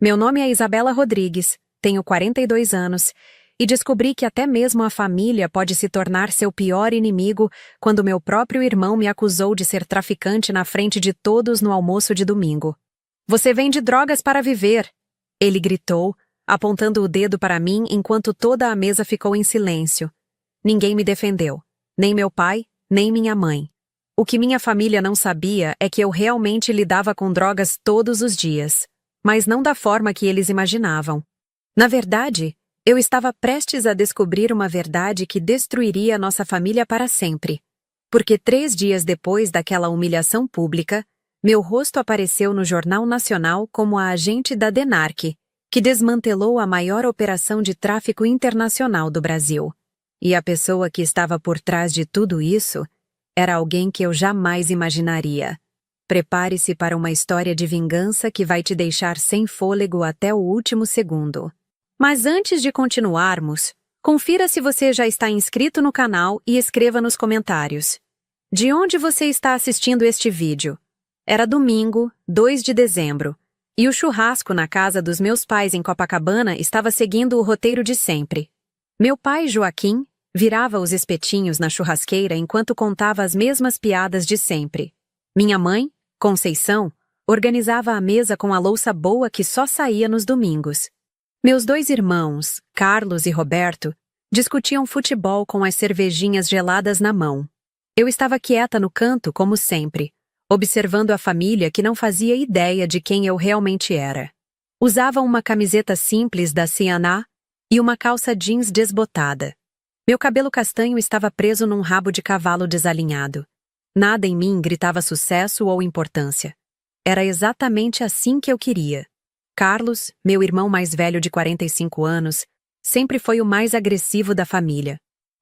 Meu nome é Isabela Rodrigues, tenho 42 anos e descobri que até mesmo a família pode se tornar seu pior inimigo quando meu próprio irmão me acusou de ser traficante na frente de todos no almoço de domingo. "Você vende drogas para viver!" ele gritou, apontando o dedo para mim enquanto toda a mesa ficou em silêncio. Ninguém me defendeu, nem meu pai, nem minha mãe. O que minha família não sabia é que eu realmente lidava com drogas todos os dias, mas não da forma que eles imaginavam. Na verdade, eu estava prestes a descobrir uma verdade que destruiria nossa família para sempre. Porque 3 dias depois daquela humilhação pública, meu rosto apareceu no Jornal Nacional como a agente da DENARC, que desmantelou a maior operação de tráfico internacional do Brasil. E a pessoa que estava por trás de tudo isso era alguém que eu jamais imaginaria. Prepare-se para uma história de vingança que vai te deixar sem fôlego até o último segundo. Mas antes de continuarmos, confira se você já está inscrito no canal e escreva nos comentários. De onde você está assistindo este vídeo? Era domingo, 2 de dezembro, e o churrasco na casa dos meus pais em Copacabana estava seguindo o roteiro de sempre. Meu pai, Joaquim, virava os espetinhos na churrasqueira enquanto contava as mesmas piadas de sempre. Minha mãe, Conceição, organizava a mesa com a louça boa que só saía nos domingos. Meus 2 irmãos, Carlos e Roberto, discutiam futebol com as cervejinhas geladas na mão. Eu estava quieta no canto, como sempre, observando a família que não fazia ideia de quem eu realmente era. Usava uma camiseta simples da C&A e uma calça jeans desbotada. Meu cabelo castanho estava preso num rabo de cavalo desalinhado. Nada em mim gritava sucesso ou importância. Era exatamente assim que eu queria. Carlos, meu irmão mais velho de 45 anos, sempre foi o mais agressivo da família.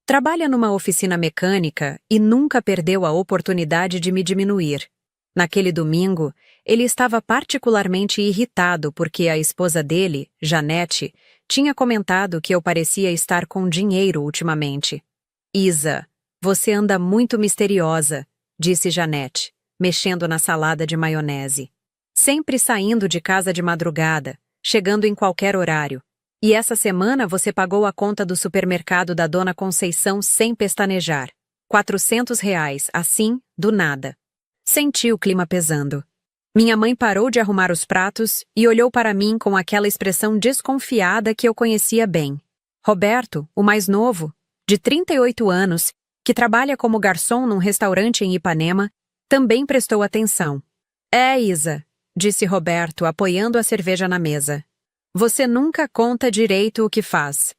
Trabalha numa oficina mecânica e nunca perdeu a oportunidade de me diminuir. Naquele domingo, ele estava particularmente irritado porque a esposa dele, Janete, tinha comentado que eu parecia estar com dinheiro ultimamente. "Isa, você anda muito misteriosa", disse Janete, mexendo na salada de maionese. "Sempre saindo de casa de madrugada, chegando em qualquer horário. E essa semana você pagou a conta do supermercado da dona Conceição sem pestanejar. R$ 400, assim, do nada." Senti o clima pesando. Minha mãe parou de arrumar os pratos e olhou para mim com aquela expressão desconfiada que eu conhecia bem. Roberto, o mais novo, de 38 anos, que trabalha como garçom num restaurante em Ipanema, também prestou atenção. "É, Isa", disse Roberto, apoiando a cerveja na mesa. "Você nunca conta direito o que faz.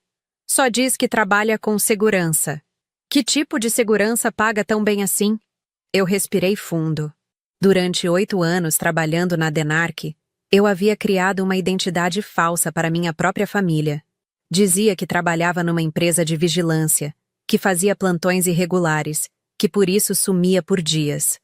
Só diz que trabalha com segurança. Que tipo de segurança paga tão bem assim?" Eu respirei fundo. Durante 8 anos trabalhando na DENARC, eu havia criado uma identidade falsa para minha própria família. Dizia que trabalhava numa empresa de vigilância, que fazia plantões irregulares, que por isso sumia por dias.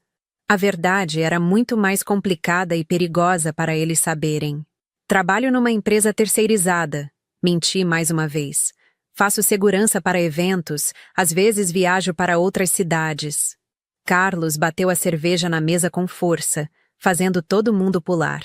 A verdade era muito mais complicada e perigosa para eles saberem. "Trabalho numa empresa terceirizada", menti mais uma vez. "Faço segurança para eventos, às vezes viajo para outras cidades." Carlos bateu a cerveja na mesa com força, fazendo todo mundo pular.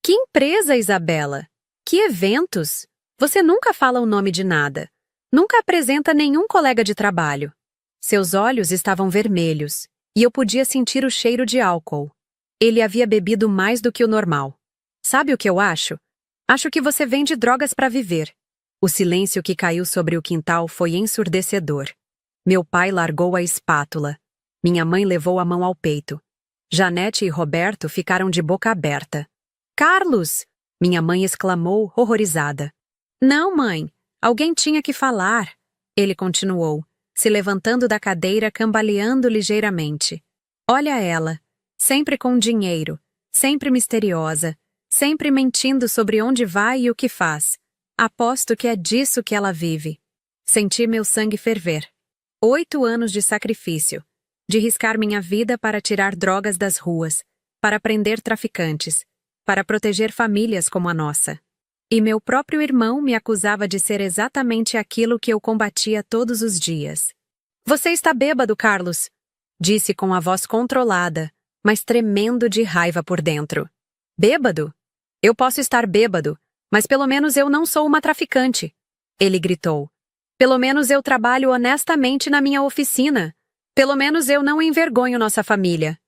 "Que empresa, Isabela? Que eventos? Você nunca fala o nome de nada. Nunca apresenta nenhum colega de trabalho." Seus olhos estavam vermelhos, e eu podia sentir o cheiro de álcool. Ele havia bebido mais do que o normal. "Sabe o que eu acho? Acho que você vende drogas para viver." O silêncio que caiu sobre o quintal foi ensurdecedor. Meu pai largou a espátula. Minha mãe levou a mão ao peito. Janete e Roberto ficaram de boca aberta. "Carlos!" minha mãe exclamou, horrorizada. "Não, mãe. Alguém tinha que falar." Ele continuou, se levantando da cadeira, cambaleando ligeiramente. "Olha ela. Sempre com dinheiro. Sempre misteriosa. Sempre mentindo sobre onde vai e o que faz. Aposto que é disso que ela vive." Senti meu sangue ferver. 8 anos de sacrifício. De riscar minha vida para tirar drogas das ruas, para prender traficantes, para proteger famílias como a nossa. E meu próprio irmão me acusava de ser exatamente aquilo que eu combatia todos os dias. "Você está bêbado, Carlos", disse com a voz controlada, mas tremendo de raiva por dentro. "Bêbado? Eu posso estar bêbado, Mas pelo menos eu não sou uma traficante, ele gritou. Pelo menos eu trabalho honestamente na minha oficina. Pelo menos eu não envergonho nossa família.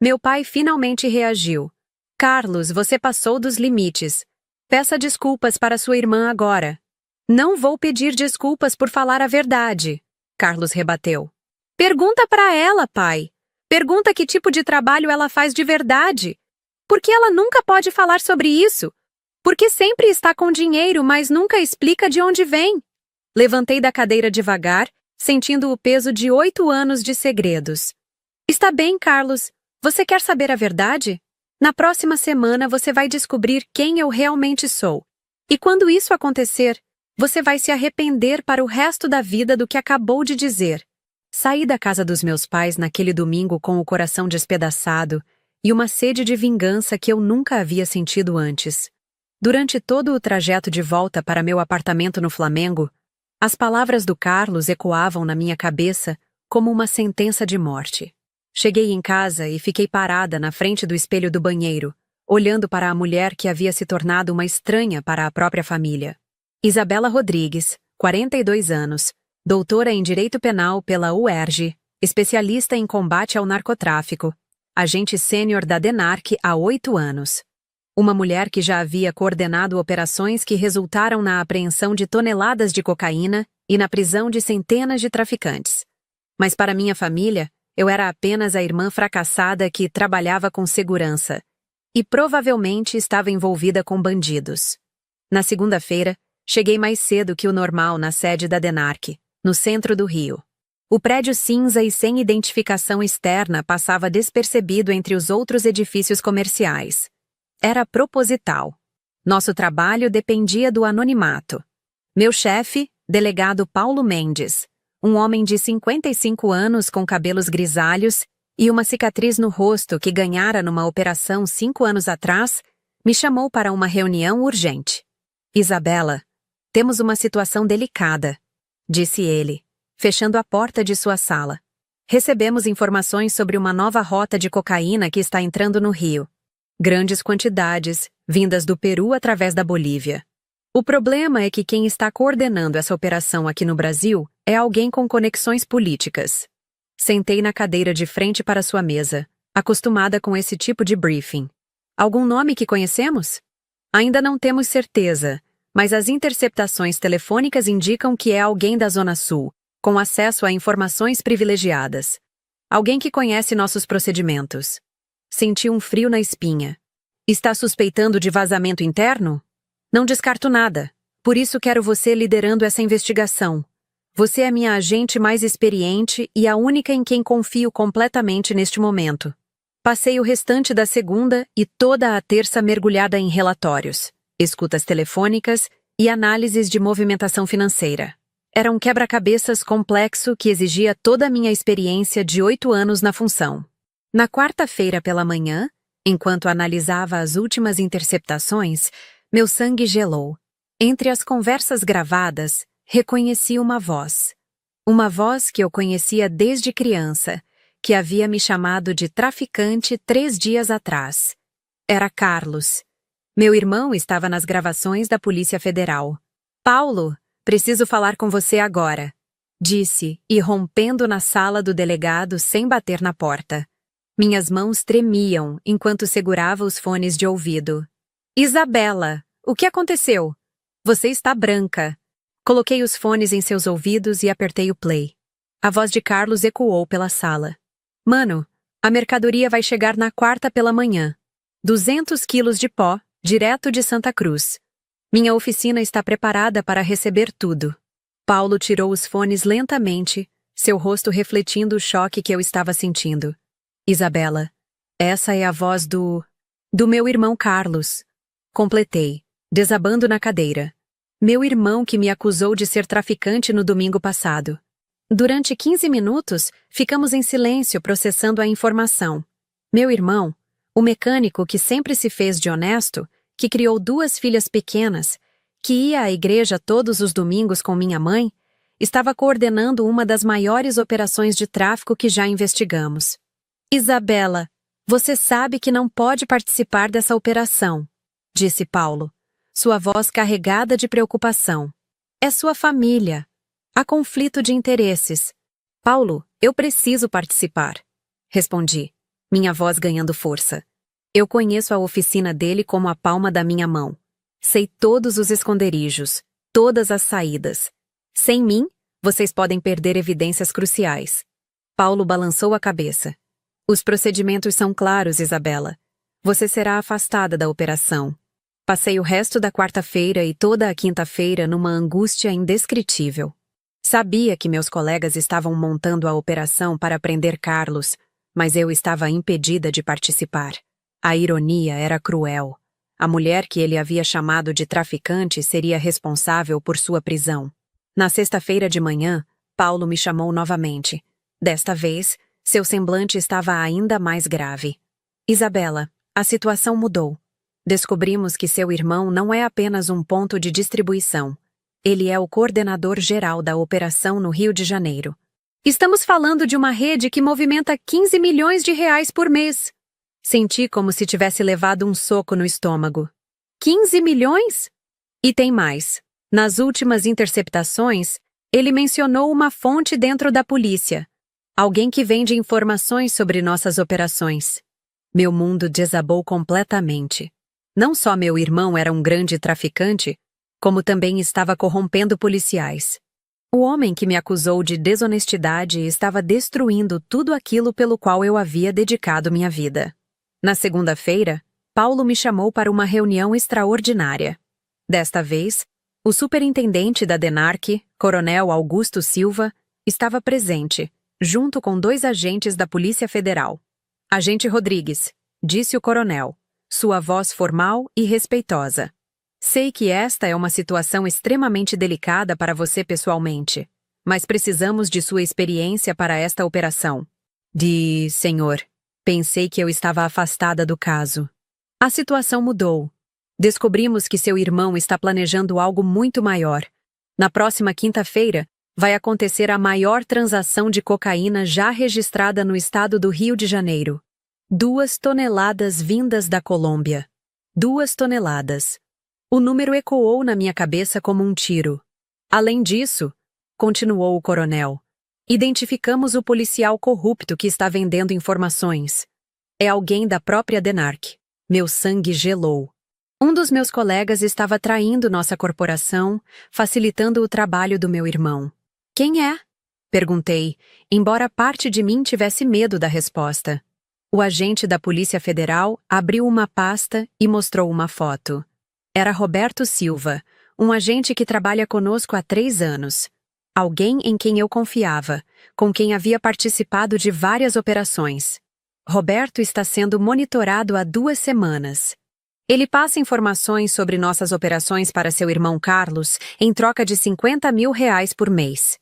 Meu pai finalmente reagiu. Carlos, você passou dos limites. Peça desculpas para sua irmã agora. Não vou pedir desculpas por falar a verdade, Carlos rebateu. Pergunta para ela, pai. Pergunta que tipo de trabalho ela faz de verdade. Por que ela nunca pode falar sobre isso? Porque sempre está com dinheiro, mas nunca explica de onde vem. Levantei da cadeira devagar, sentindo o peso de 8 anos de segredos. Está bem, Carlos. Você quer saber a verdade? Na próxima semana você vai descobrir quem eu realmente sou. E quando isso acontecer, você vai se arrepender para o resto da vida do que acabou de dizer. Saí da casa dos meus pais naquele domingo com o coração despedaçado e uma sede de vingança que eu nunca havia sentido antes. Durante todo o trajeto de volta para meu apartamento no Flamengo, as palavras do Carlos ecoavam na minha cabeça como uma sentença de morte. Cheguei em casa e fiquei parada na frente do espelho do banheiro, olhando para a mulher que havia se tornado uma estranha para a própria família. Isabela Rodrigues, 42 anos, doutora em Direito Penal pela UERJ, especialista em combate ao narcotráfico, agente sênior da DENARC há 8 anos. Uma mulher que já havia coordenado operações que resultaram na apreensão de toneladas de cocaína e na prisão de centenas de traficantes. Mas para minha família, eu era apenas a irmã fracassada que trabalhava com segurança e provavelmente estava envolvida com bandidos. Na segunda-feira, cheguei mais cedo que o normal na sede da DENARC, no centro do Rio. O prédio cinza e sem identificação externa passava despercebido entre os outros edifícios comerciais. Era proposital. Nosso trabalho dependia do anonimato. Meu chefe, delegado Paulo Mendes, um homem de 55 anos com cabelos grisalhos e uma cicatriz no rosto que ganhara numa operação 5 anos atrás, me chamou para uma reunião urgente. Isabela, temos uma situação delicada, disse ele, fechando a porta de sua sala. Recebemos informações sobre uma nova rota de cocaína que está entrando no Rio. Grandes quantidades, vindas do Peru através da Bolívia. O problema é que quem está coordenando essa operação aqui no Brasil é alguém com conexões políticas. Sentei na cadeira de frente para sua mesa, acostumada com esse tipo de briefing. Algum nome que conhecemos? Ainda não temos certeza, mas as interceptações telefônicas indicam que é alguém da Zona Sul, com acesso a informações privilegiadas. Alguém que conhece nossos procedimentos. Senti um frio na espinha. Está suspeitando de vazamento interno? Não descarto nada. Por isso quero você liderando essa investigação. Você é minha agente mais experiente e a única em quem confio completamente neste momento. Passei o restante da segunda e toda a terça mergulhada em relatórios, escutas telefônicas e análises de movimentação financeira. Era um quebra-cabeças complexo que exigia toda a minha experiência de 8 anos na função. Na quarta-feira pela manhã, enquanto analisava as últimas interceptações, meu sangue gelou. Entre as conversas gravadas, reconheci uma voz. Uma voz que eu conhecia desde criança, que havia me chamado de traficante 3 dias atrás. Era Carlos. Meu irmão estava nas gravações da Polícia Federal. Paulo, preciso falar com você agora, disse, irrompendo na sala do delegado sem bater na porta. Minhas mãos tremiam enquanto segurava os fones de ouvido. Isabela, o que aconteceu? Você está branca. Coloquei os fones em seus ouvidos e apertei o play. A voz de Carlos ecoou pela sala. Mano, a mercadoria vai chegar na quarta pela manhã. 200 quilos de pó, direto de Santa Cruz. Minha oficina está preparada para receber tudo. Paulo tirou os fones lentamente, seu rosto refletindo o choque que eu estava sentindo. Isabela, essa é a voz do meu irmão Carlos. Completei, desabando na cadeira. Meu irmão que me acusou de ser traficante no domingo passado. Durante 15 minutos, ficamos em silêncio processando a informação. Meu irmão, o mecânico que sempre se fez de honesto, que criou 2 filhas pequenas, que ia à igreja todos os domingos com minha mãe, estava coordenando uma das maiores operações de tráfico que já investigamos. Isabela, você sabe que não pode participar dessa operação, disse Paulo. sua voz carregada de preocupação. É sua família. Há conflito de interesses. Paulo, eu preciso participar. Respondi, minha voz ganhando força. Eu conheço a oficina dele como a palma da minha mão. Sei todos os esconderijos, todas as saídas. Sem mim, vocês podem perder evidências cruciais. Paulo balançou a cabeça. Os procedimentos são claros, Isabela. Você será afastada da operação. Passei o resto da quarta-feira e toda a quinta-feira numa angústia indescritível. Sabia que meus colegas estavam montando a operação para prender Carlos, mas eu estava impedida de participar. A ironia era cruel. A mulher que ele havia chamado de traficante seria responsável por sua prisão. Na sexta-feira de manhã, Paulo me chamou novamente. Desta vez, seu semblante estava ainda mais grave. Isabela, a situação mudou. Descobrimos que seu irmão não é apenas um ponto de distribuição. Ele é o coordenador geral da operação no Rio de Janeiro. Estamos falando de uma rede que movimenta 15 milhões de reais por mês. Senti como se tivesse levado um soco no estômago. 15 milhões? E tem mais. Nas últimas interceptações, ele mencionou uma fonte dentro da polícia. Alguém que vende informações sobre nossas operações. Meu mundo desabou completamente. Não só meu irmão era um grande traficante, como também estava corrompendo policiais. O homem que me acusou de desonestidade estava destruindo tudo aquilo pelo qual eu havia dedicado minha vida. Na segunda-feira, Paulo me chamou para uma reunião extraordinária. Desta vez, o superintendente da DENARC, Coronel Augusto Silva, estava presente, junto com 2 agentes da Polícia Federal. Agente Rodrigues, disse o coronel, sua voz formal e respeitosa. Sei que esta é uma situação extremamente delicada para você pessoalmente, mas precisamos de sua experiência para esta operação. Senhor, pensei que eu estava afastada do caso. A situação mudou. Descobrimos que seu irmão está planejando algo muito maior. Na próxima quinta-feira, vai acontecer a maior transação de cocaína já registrada no estado do Rio de Janeiro. 2 toneladas vindas da Colômbia. 2 toneladas. O número ecoou na minha cabeça como um tiro. Além disso, continuou o coronel, identificamos o policial corrupto que está vendendo informações. É alguém da própria DENARC. Meu sangue gelou. Um dos meus colegas estava traindo nossa corporação, facilitando o trabalho do meu irmão. Quem é? Perguntei, embora parte de mim tivesse medo da resposta. O agente da Polícia Federal abriu uma pasta e mostrou uma foto. Era Roberto Silva, um agente que trabalha conosco há 3 anos. Alguém em quem eu confiava, com quem havia participado de várias operações. Roberto está sendo monitorado há 2 semanas. Ele passa informações sobre nossas operações para seu irmão Carlos em troca de 50 mil reais por mês.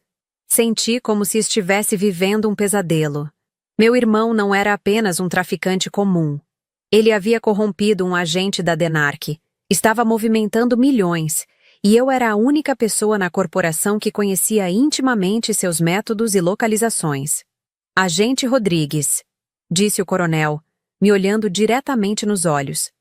Senti como se estivesse vivendo um pesadelo. Meu irmão não era apenas um traficante comum. Ele havia corrompido um agente da DENARC. Estava movimentando milhões, e eu era a única pessoa na corporação que conhecia intimamente seus métodos e localizações. Agente Rodrigues, disse o coronel, me olhando diretamente nos olhos.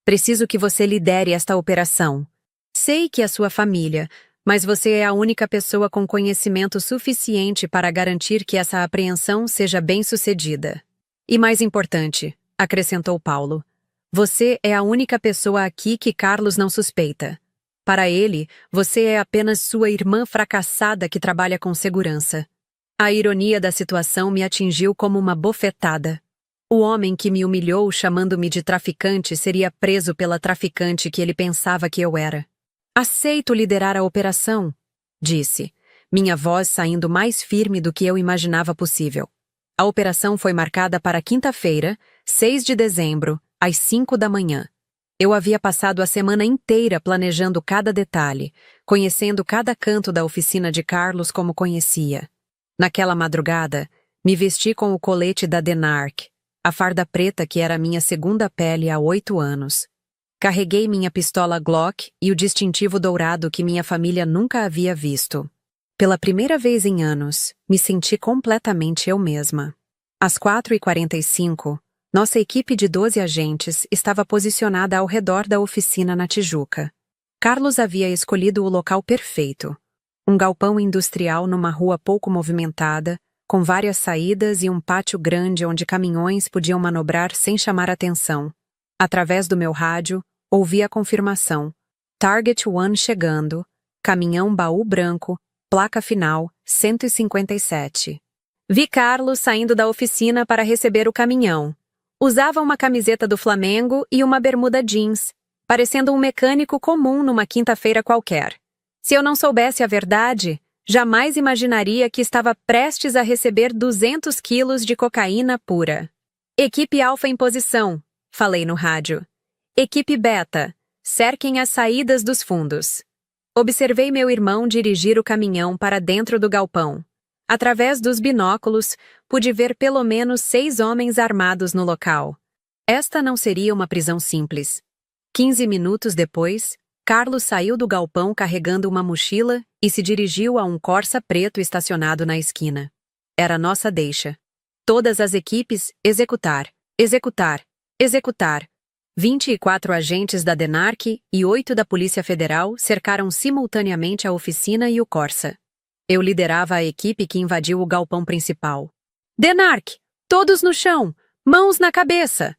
Preciso que você lidere esta operação. Sei que é sua família, mas você é a única pessoa com conhecimento suficiente para garantir que essa apreensão seja bem-sucedida. E mais importante, acrescentou Paulo, você é a única pessoa aqui que Carlos não suspeita. Para ele, você é apenas sua irmã fracassada que trabalha com segurança. A ironia da situação me atingiu como uma bofetada. O homem que me humilhou chamando-me de traficante seria preso pela traficante que ele pensava que eu era. Aceito liderar a operação, disse, minha voz saindo mais firme do que eu imaginava possível. A operação foi marcada para quinta-feira, 6 de dezembro, às 5 da manhã. Eu havia passado a semana inteira planejando cada detalhe, conhecendo cada canto da oficina de Carlos como conhecia. Naquela madrugada, me vesti com o colete da DENARC, a farda preta que era minha segunda pele há 8 anos. Carreguei minha pistola Glock e o distintivo dourado que minha família nunca havia visto. Pela primeira vez em anos, me senti completamente eu mesma. Às 4h45, nossa equipe de 12 agentes estava posicionada ao redor da oficina na Tijuca. Carlos havia escolhido o local perfeito. Um galpão industrial numa rua pouco movimentada, com várias saídas e um pátio grande onde caminhões podiam manobrar sem chamar atenção. Através do meu rádio, ouvi a confirmação. Target One chegando, caminhão baú branco, placa final 157. Vi Carlos saindo da oficina para receber o caminhão. Usava uma camiseta do Flamengo e uma bermuda jeans, parecendo um mecânico comum numa quinta-feira qualquer. Se eu não soubesse a verdade, jamais imaginaria que estava prestes a receber 200 quilos de cocaína pura. Equipe Alfa em posição, falei no rádio. Equipe Beta, cerquem as saídas dos fundos. Observei meu irmão dirigir o caminhão para dentro do galpão. Através dos binóculos, pude ver pelo menos 6 homens armados no local. Esta não seria uma prisão simples. 15 minutos depois, Carlos saiu do galpão carregando uma mochila e se dirigiu a um Corsa preto estacionado na esquina. Era nossa deixa. Todas as equipes, executar, executar, executar. 24 agentes da DENARC e 8 da Polícia Federal cercaram simultaneamente a oficina e o Corsa. Eu liderava a equipe que invadiu o galpão principal. DENARC! Todos no chão! Mãos na cabeça!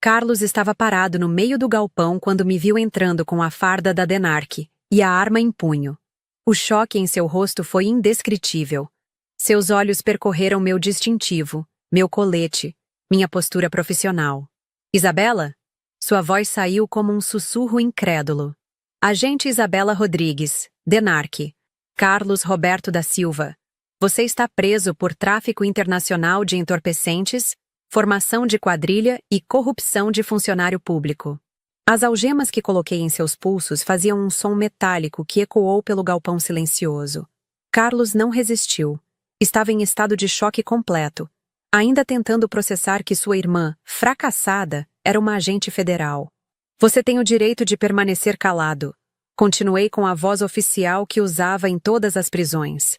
Carlos estava parado no meio do galpão quando me viu entrando com a farda da DENARC e a arma em punho. O choque em seu rosto foi indescritível. Seus olhos percorreram meu distintivo, meu colete, minha postura profissional. Isabela? Sua voz saiu como um sussurro incrédulo. Agente Isabela Rodrigues, DENARC. Carlos Roberto da Silva. Você está preso por tráfico internacional de entorpecentes, formação de quadrilha e corrupção de funcionário público. As algemas que coloquei em seus pulsos faziam um som metálico que ecoou pelo galpão silencioso. Carlos não resistiu. Estava em estado de choque completo, ainda tentando processar que sua irmã, fracassada, era uma agente federal. Você tem o direito de permanecer calado. Continuei com a voz oficial que usava em todas as prisões.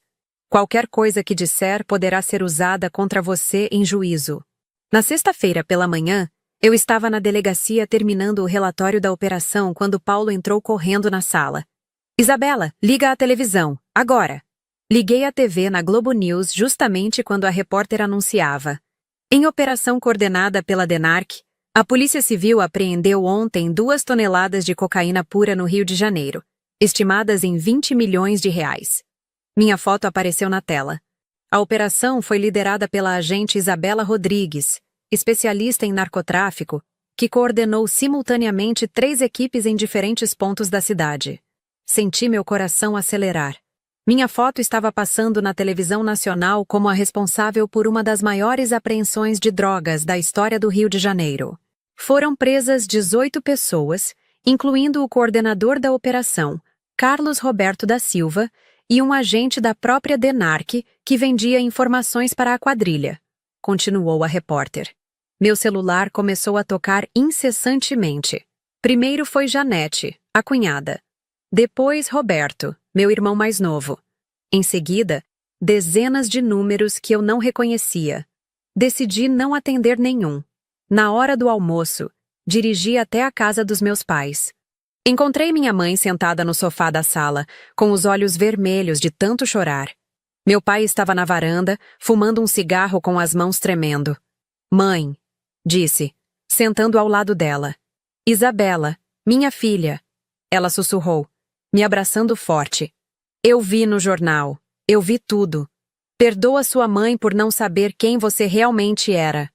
Qualquer coisa que disser poderá ser usada contra você em juízo. Na sexta-feira pela manhã, eu estava na delegacia terminando o relatório da operação quando Paulo entrou correndo na sala. Isabela, liga a televisão, agora! Liguei a TV na Globo News justamente quando a repórter anunciava. Em operação coordenada pela DENARC, a Polícia Civil apreendeu ontem 2 toneladas de cocaína pura no Rio de Janeiro, estimadas em 20 milhões de reais. Minha foto apareceu na tela. A operação foi liderada pela agente Isabela Rodrigues, especialista em narcotráfico, que coordenou simultaneamente 3 equipes em diferentes pontos da cidade. Senti meu coração acelerar. Minha foto estava passando na televisão nacional como a responsável por uma das maiores apreensões de drogas da história do Rio de Janeiro. Foram presas 18 pessoas, incluindo o coordenador da operação, Carlos Roberto da Silva, e um agente da própria DENARC que vendia informações para a quadrilha. Continuou a repórter. Meu celular começou a tocar incessantemente. Primeiro foi Janete, a cunhada. Depois Roberto, meu irmão mais novo. Em seguida, dezenas de números que eu não reconhecia. Decidi não atender nenhum. Na hora do almoço, dirigi até a casa dos meus pais. Encontrei minha mãe sentada no sofá da sala, com os olhos vermelhos de tanto chorar. Meu pai estava na varanda, fumando um cigarro com as mãos tremendo. Mãe, disse, sentando ao lado dela. Isabela, minha filha. Ela sussurrou, me abraçando forte. Eu vi no jornal. Eu vi tudo. Perdoa sua mãe por não saber quem você realmente era.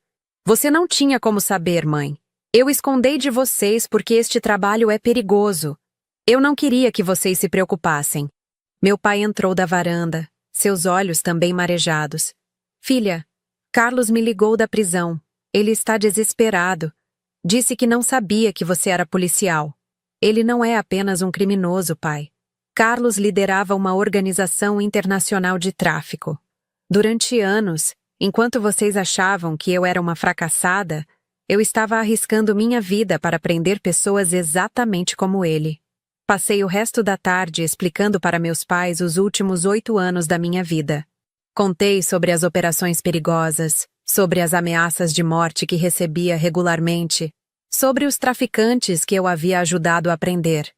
Você não tinha como saber, mãe. Eu escondi de vocês porque este trabalho é perigoso. Eu não queria que vocês se preocupassem. Meu pai entrou da varanda, seus olhos também marejados. Filha, Carlos me ligou da prisão. Ele está desesperado. Disse que não sabia que você era policial. Ele não é apenas um criminoso, pai. Carlos liderava uma organização internacional de tráfico. Durante anos, enquanto vocês achavam que eu era uma fracassada, eu estava arriscando minha vida para prender pessoas exatamente como ele. Passei o resto da tarde explicando para meus pais os últimos 8 anos da minha vida. Contei sobre as operações perigosas, sobre as ameaças de morte que recebia regularmente, sobre os traficantes que eu havia ajudado a prender,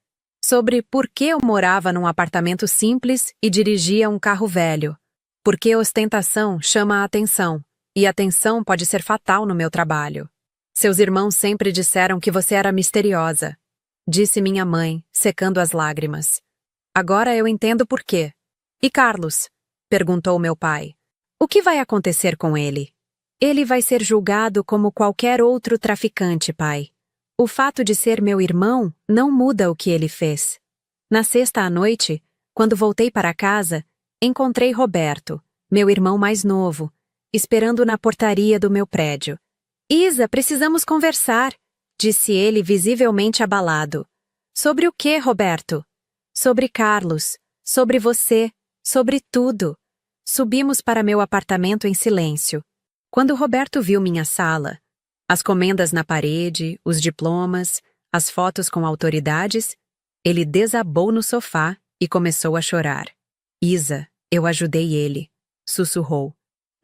Sobre por que eu morava num apartamento simples e dirigia um carro velho. Porque ostentação chama a atenção, e atenção pode ser fatal no meu trabalho. Seus irmãos sempre disseram que você era misteriosa, disse minha mãe, secando as lágrimas. Agora eu entendo por quê. E Carlos? Perguntou meu pai. O que vai acontecer com ele? Ele vai ser julgado como qualquer outro traficante, pai. O fato de ser meu irmão não muda o que ele fez. Na sexta à noite, quando voltei para casa, encontrei Roberto, meu irmão mais novo, esperando na portaria do meu prédio. Isa, precisamos conversar, disse ele visivelmente abalado. Sobre o quê, Roberto? Sobre Carlos, sobre você, sobre tudo. Subimos para meu apartamento em silêncio. Quando Roberto viu minha sala, as comendas na parede, os diplomas, as fotos com autoridades, ele desabou no sofá e começou a chorar. Isa, eu ajudei ele, sussurrou.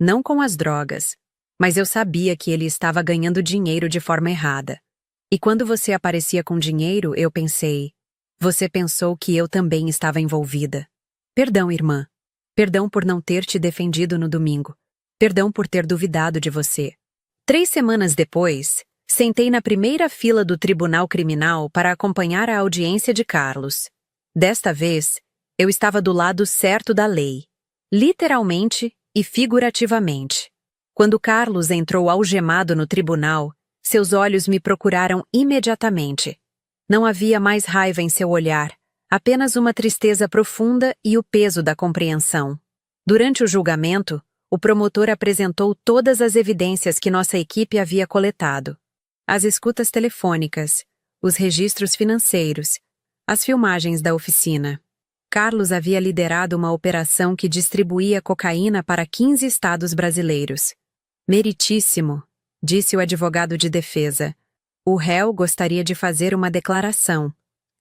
Não com as drogas, mas eu sabia que ele estava ganhando dinheiro de forma errada. E quando você aparecia com dinheiro, eu pensei, você pensou que eu também estava envolvida. Perdão, irmã. Perdão por não ter te defendido no domingo. Perdão por ter duvidado de você. 3 semanas depois, sentei na primeira fila do Tribunal Criminal para acompanhar a audiência de Carlos. Desta vez, eu estava do lado certo da lei, literalmente e figurativamente. Quando Carlos entrou algemado no tribunal, seus olhos me procuraram imediatamente. Não havia mais raiva em seu olhar, apenas uma tristeza profunda e o peso da compreensão. Durante o julgamento, o promotor apresentou todas as evidências que nossa equipe havia coletado. As escutas telefônicas, os registros financeiros, as filmagens da oficina. Carlos havia liderado uma operação que distribuía cocaína para 15 estados brasileiros. Meritíssimo, disse o advogado de defesa. O réu gostaria de fazer uma declaração.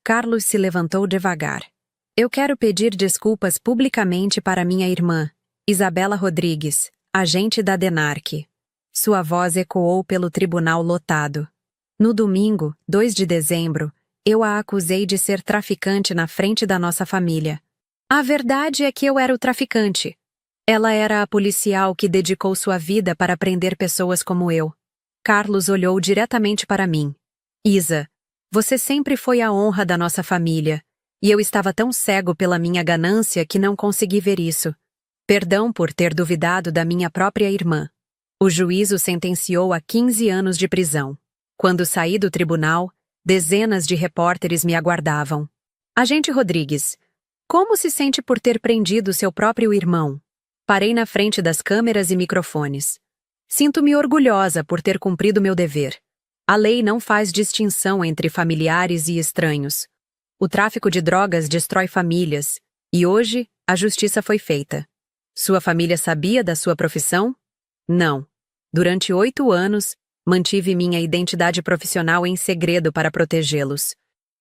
Carlos se levantou devagar. Eu quero pedir desculpas publicamente para minha irmã, Isabela Rodrigues, agente da DENARC. Sua voz ecoou pelo tribunal lotado. No domingo, 2 de dezembro, eu a acusei de ser traficante na frente da nossa família. A verdade é que eu era o traficante. Ela era a policial que dedicou sua vida para prender pessoas como eu. Carlos olhou diretamente para mim. Isa, você sempre foi a honra da nossa família, e eu estava tão cego pela minha ganância que não consegui ver isso. Perdão por ter duvidado da minha própria irmã. O juízo sentenciou a 15 anos de prisão. Quando saí do tribunal, dezenas de repórteres me aguardavam. Agente Rodrigues, como se sente por ter prendido seu próprio irmão? Parei na frente das câmeras e microfones. Sinto-me orgulhosa por ter cumprido meu dever. A lei não faz distinção entre familiares e estranhos. O tráfico de drogas destrói famílias, e hoje a justiça foi feita. Sua família sabia da sua profissão? Não. Durante 8 anos, mantive minha identidade profissional em segredo para protegê-los.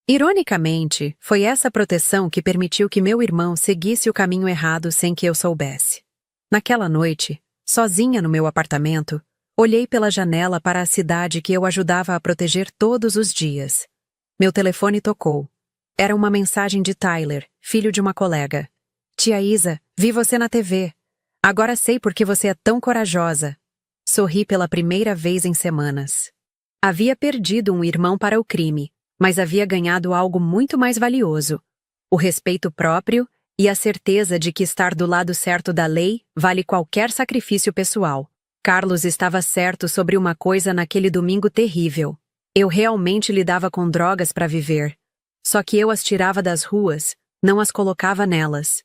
Ironicamente, foi essa proteção que permitiu que meu irmão seguisse o caminho errado sem que eu soubesse. Naquela noite, sozinha no meu apartamento, olhei pela janela para a cidade que eu ajudava a proteger todos os dias. Meu telefone tocou. Era uma mensagem de Tyler, filho de uma colega. Tia Isa, vi você na TV. Agora sei por que você é tão corajosa. Sorri pela primeira vez em semanas. Havia perdido um irmão para o crime, mas havia ganhado algo muito mais valioso: o respeito próprio e a certeza de que estar do lado certo da lei vale qualquer sacrifício pessoal. Carlos estava certo sobre uma coisa naquele domingo terrível. Eu realmente lidava com drogas para viver. Só que eu as tirava das ruas, não as colocava nelas.